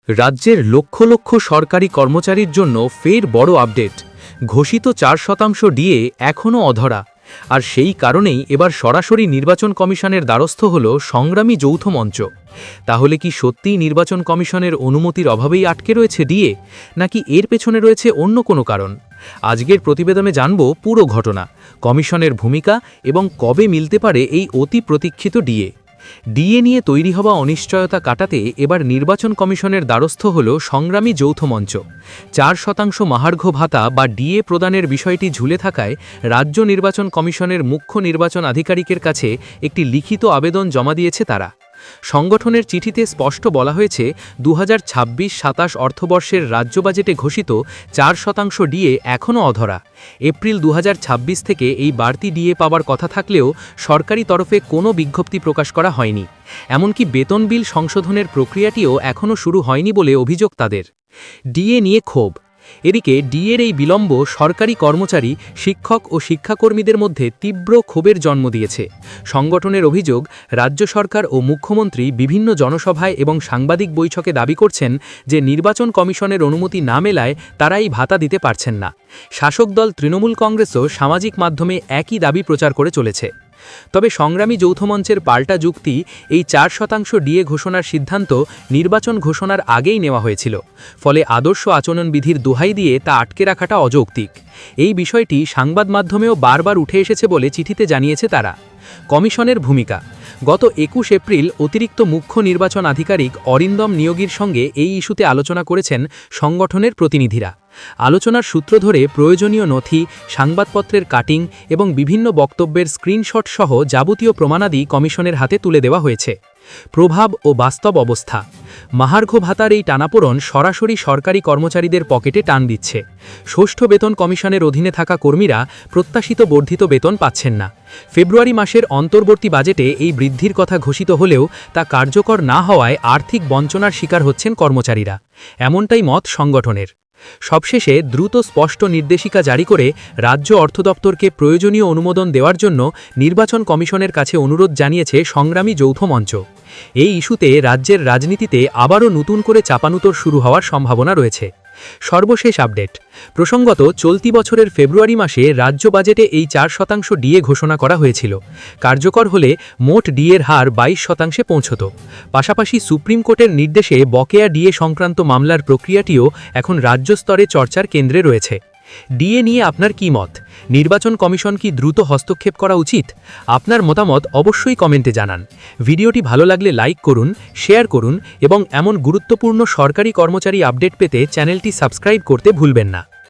রাজ্যের লক্ষ লক্ষ সরকারি কর্মচারীর জন্য ফের বড় আপডেট। ঘোষিত 4% ডিএ এখনও অধরা। আর সেই কারণেই এবার সরাসরি নির্বাচন কমিশনের দ্বারস্থ হল সংগ্রামী যৌথ মঞ্চ। তাহলে কি সত্যিই নির্বাচন কমিশনের অনুমতির অভাবেই আটকে রয়েছে ডিএ, নাকি এর পেছনে রয়েছে অন্য কোনো কারণ? আজকের প্রতিবেদনে জানব পুরো ঘটনা, কমিশনের ভূমিকা এবং কবে মিলতে পারে এই অতি প্রতীক্ষিত ডিএ। ডিএ নিয়ে তৈরি হওয়া অনিশ্চয়তা কাটাতে এবার নির্বাচন কমিশনের দ্বারস্থ হল সংগ্রামী যৌথ মঞ্চ। 4% মহার্ঘ ভাতা বা ডিএ প্রদানের বিষয়টি ঝুলে থাকায় রাজ্য নির্বাচন কমিশনের মুখ্য নির্বাচন আধিকারিকের কাছে একটি লিখিত আবেদন জমা দিয়েছে তারা। সংগঠনের চিঠিতে স্পষ্ট বলা হয়েছে, 2026-27 অর্থবর্ষের রাজ্য বাজেটে ঘোষিত 4% ডিএ এখনও অধরা। এপ্রিল 2026 থেকে এই বাড়তি ডিএ পাওয়ার কথা থাকলেও সরকারি তরফে কোনো বিজ্ঞপ্তি প্রকাশ করা হয়নি। এমনকি বেতন বিল সংশোধনের প্রক্রিয়াটিও এখনও শুরু হয়নি বলে অভিযোগ তাদের। ডিএ নিয়ে ক্ষোভ। এদিকে ডিএর এই বিলম্ব সরকারি কর্মচারী, শিক্ষক ও শিক্ষাকর্মীদের মধ্যে তীব্র ক্ষোভের জন্ম দিয়েছে। সংগঠনের অভিযোগ, রাজ্য সরকার ও মুখ্যমন্ত্রী বিভিন্ন জনসভায় এবং সাংবাদিক বৈঠকে দাবি করছেন যে নির্বাচন কমিশনের অনুমতি না মেলায় তারা এই ভাতা দিতে পারছেন না। শাসক দল তৃণমূল কংগ্রেসও সামাজিক মাধ্যমে একই দাবি প্রচার করে চলেছে। তবে সংগ্রামী যৌথমঞ্চের পাল্টা যুক্তি, এই 4% ডিএ ঘোষণার সিদ্ধান্ত নির্বাচন ঘোষণার আগেই নেওয়া হয়েছিল, ফলে আদর্শ আচরণবিধির দোহাই দিয়ে তা আটকে রাখাটা অযৌক্তিক। এই বিষয়টি সংবাদ মাধ্যমেও বারবার উঠে এসেছে বলে চিঠিতে জানিয়েছে তারা। কমিশনের ভূমিকা। গত 21 এপ্রিল অতিরিক্ত মুখ্য নির্বাচন আধিকারিক অরিন্দম নিয়োগীর সঙ্গে এই ইস্যুতে আলোচনা করেছেন সংগঠনের প্রতিনিধিরা। আলোচনার সূত্র ধরে প্রয়োজনীয় নথি, সংবাদপত্রের কাটিং এবং বিভিন্ন বক্তব্যের স্ক্রিনশট সহ যাবতীয় প্রমাণাদি কমিশনের হাতে তুলে দেওয়া হয়েছে। প্রভাব ও বাস্তব অবস্থা। মহার্ঘ ভাতার এই টানাপোড়ন সরাসরি সরকারি কর্মচারীদের পকেটে টান দিচ্ছে। ষষ্ঠ বেতন কমিশনের অধীনে থাকা কর্মীরা প্রত্যাশিত বর্ধিত বেতন পাচ্ছেন না। ফেব্রুয়ারি মাসের অন্তর্বর্তী বাজেটে এই বৃদ্ধির কথা ঘোষিত হলেও তা কার্যকর না হওয়ায় আর্থিক বঞ্চনার শিকার হচ্ছেন কর্মচারীরা, এমনটাই মত সংগঠনের। সবশেষে দ্রুত স্পষ্ট নির্দেশিকা জারি করে রাজ্য অর্থ দপ্তরকে প্রয়োজনীয় অনুমোদন দেওয়ার জন্য নির্বাচন কমিশনের কাছে অনুরোধ জানিয়েছে সংগ্রামী যৌথ মঞ্চ। এই ইস্যুতে রাজ্যের রাজনীতিতে আবারও নতুন করে চাপানুতর শুরু হওয়ার সম্ভাবনা রয়েছে। সর্বশেষ আপডেট। প্রসঙ্গত, চলতি বছরের ফেব্রুয়ারি মাসে রাজ্য বাজেটে এই 4% ডিএ ঘোষণা করা হয়েছিল। কার্যকর হলে মোট ডিএর হার 22% পৌঁছত। পাশাপাশি সুপ্রিম কোর্টের নির্দেশে বকেয়া ডিএ সংক্রান্ত মামলার প্রক্রিয়াটিও এখন রাজ্য স্তরে চর্চার কেন্দ্রে রয়েছে। ডিএ নিয়ে আপনার কি মত? নির্বাচন কমিশন কি দ্রুত হস্তক্ষেপ করা উচিত? আপনার মতামত অবশ্যই কমেন্টে জানান। ভিডিওটি ভালো লাগলে লাইক করুন, শেয়ার করুন এবং এমন গুরুত্বপূর্ণ সরকারি কর্মচারী আপডেট পেতে চ্যানেলটি সাবস্ক্রাইব করতে ভুলবেন না।